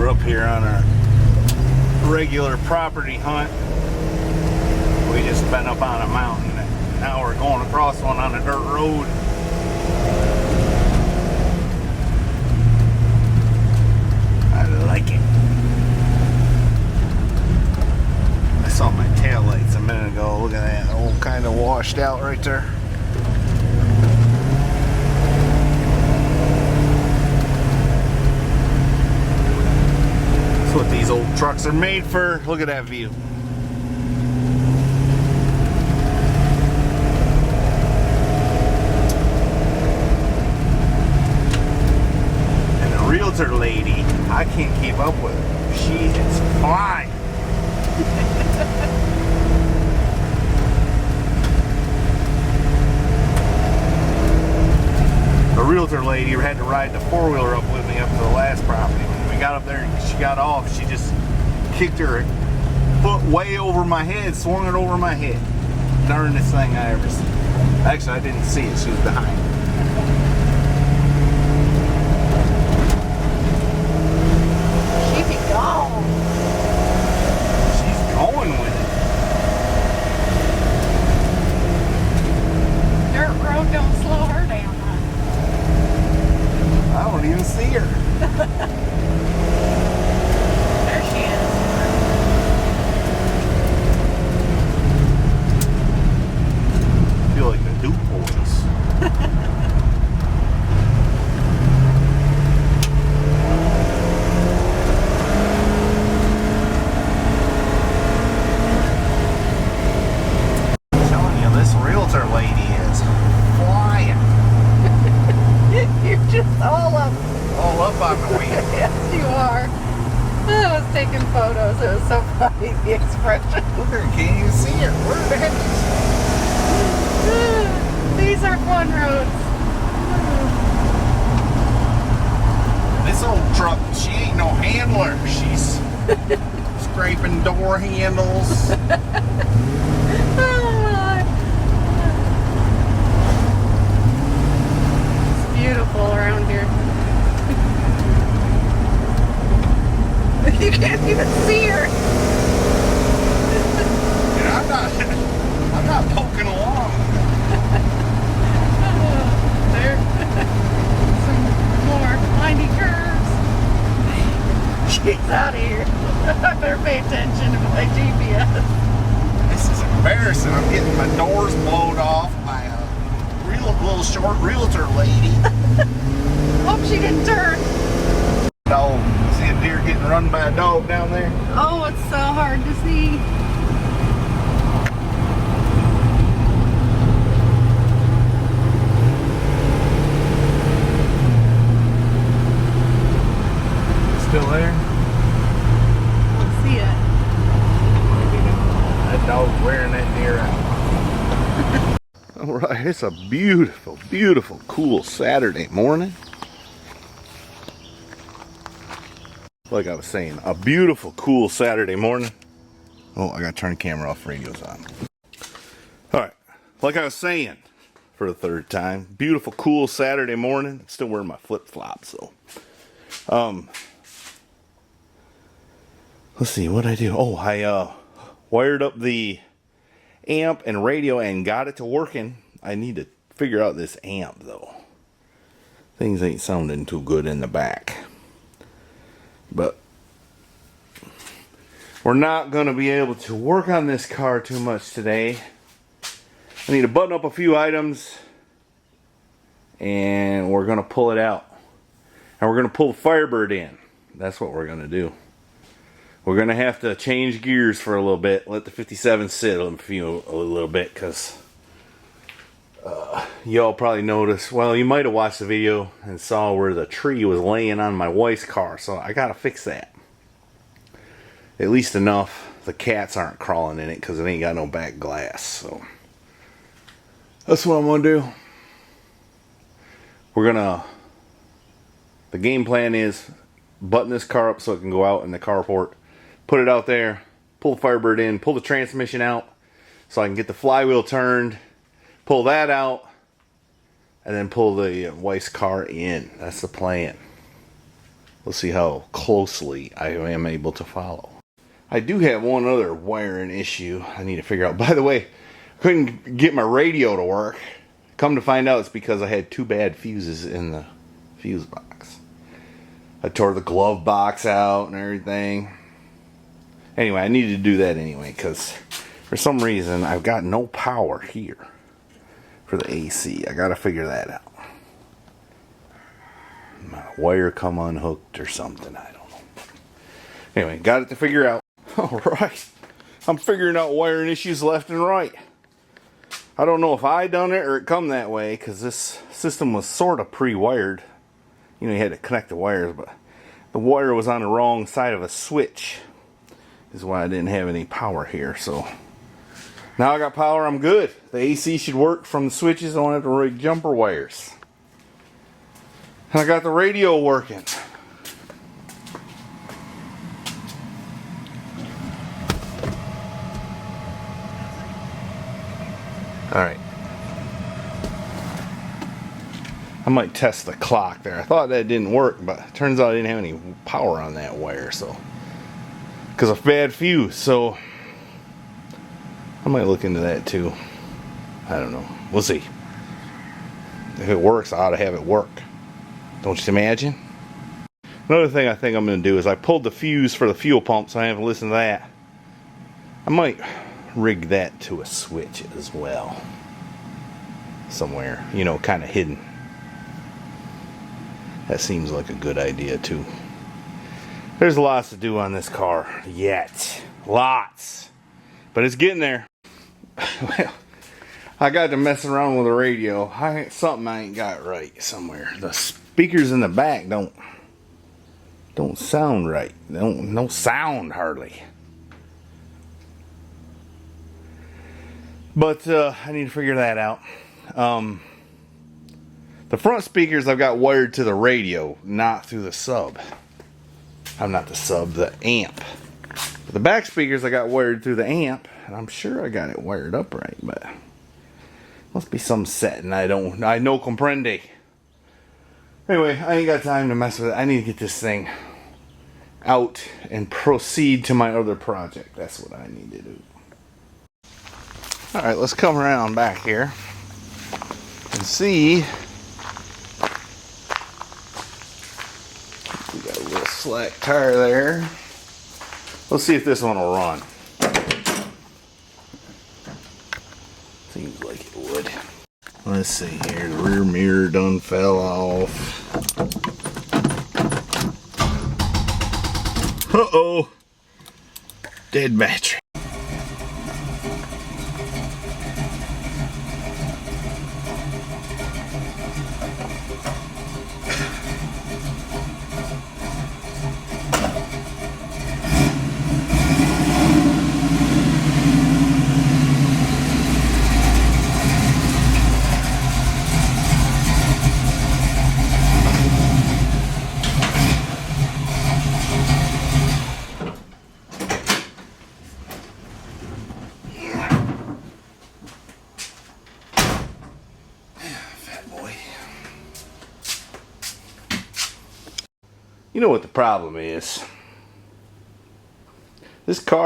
We're up here on our regular property hunt. We just been up on a mountain. Now we're going across one on a dirt road. I like it. I saw my taillights a minute ago. Look at that, all kind of washed out right there. That's what these old trucks are made for. Look at that view. And the realtor lady, I can't keep up with her. She is flying. The realtor lady had to ride the four-wheeler up with me up to the last property. When we got up there and she got off, she just kicked her foot way over my head, swung it over my head. Darnest thing I ever seen. Actually, I didn't see it. She was behind. She be gone. She's going with it. Dirt road don't slow her down, huh? I don't even see her. There she is. I feel like the Duke boys. I'm telling you, this realtor lady is flying. You're just all up. All up on the wheel. Yes, you are. I was taking photos. It was so funny, the expression. Look at her, can't even see her. Where the heck is These are fun roads. this old truck? She ain't no handler. She's scraping door handles. It's beautiful around here. You can't even see her. And I'm not poking along. There. Some more windy curves. She's out of here. I better pay attention to my GPS. This is embarrassing. I'm getting my doors blowed off by a little short realtor lady. Hope she didn't turn. Dog. See a deer getting run by a dog down there? Oh, it's so hard to see. Still there? I don't see it. That dog's wearing that deer out. Alright, it's a beautiful, beautiful, cool Saturday morning. Like I was saying, a beautiful, cool Saturday morning. Oh, I gotta turn the camera off, radio's on. Alright, like I was saying, for the third time, beautiful, cool Saturday morning. I'm still wearing my flip-flops, so. Let's see, what'd I do? Oh, I wired up the amp and radio and got it to working. I need to figure out this amp, though. Things ain't sounding too good in the back. But we're not going to be able to work on this car too much today. I need to button up a few items and we're going to pull it out. And we're going to pull the Firebird in. That's what we're going to do. We're going to have to change gears for a little bit. Let the 57 sit a little bit because y'all probably noticed. Well, you might have watched the video and saw where the tree was laying on my wife's car. So I got to fix that. At least enough the cats aren't crawling in it because it ain't got no back glass. So that's what I'm going to do. The game plan is button this car up so it can go out in the carport. Put it out there, pull the Firebird in, pull the transmission out so I can get the flywheel turned, pull that out, and then pull the wife's car in. That's the plan. We'll see how closely I am able to follow. I do have one other wiring issue I need to figure out. By the way, couldn't get my radio to work. Come to find out, it's because I had 2 bad fuses in the fuse box. I tore the glove box out and everything. Anyway, I needed to do that anyway, because for some reason I've got no power here for the AC. I gotta figure that out. My wire come unhooked or something, I don't know. Anyway, got it to figure out. Alright, I'm figuring out wiring issues left and right. I don't know if I done it or it come that way, because this system was sort of pre-wired. You know, you had to connect the wires, but the wire was on the wrong side of a switch. Is why I didn't have any power here. So now I got power, I'm good. The AC should work from the switches. I don't have to rig jumper wires. And I got the radio working. Alright. I might test the clock there. I thought that didn't work, but it turns out I didn't have any power on that wire, so because of bad fuse, so I might look into that too. I don't know. We'll see. If it works, I ought to have it work. Don't you imagine? Another thing I think I'm going to do is I pulled the fuse for the fuel pump, so I haven't listened to that. I might rig that to a switch as well. Somewhere, you know, kind of hidden. That seems like a good idea too. There's lots to do on this car yet. Lots. But it's getting there. Well, I got to mess around with the radio. Something I ain't got right somewhere. The speakers in the back don't sound right. No sound hardly. But I need to figure that out. The front speakers I've got wired to the radio, not through the sub. I'm not the sub, the amp. But the back speakers I got wired through the amp, and I'm sure I got it wired up right, but must be some setting I no comprende. Anyway, I ain't got time to mess with it. I need to get this thing out and proceed to my other project. That's what I need to do. Alright, let's come around back here and see. We got a little slack tire there. Let's see if this one will run. Seems like it would. Let's see here. The rear mirror done fell off. Uh-oh. Dead battery. You know what the problem is? This car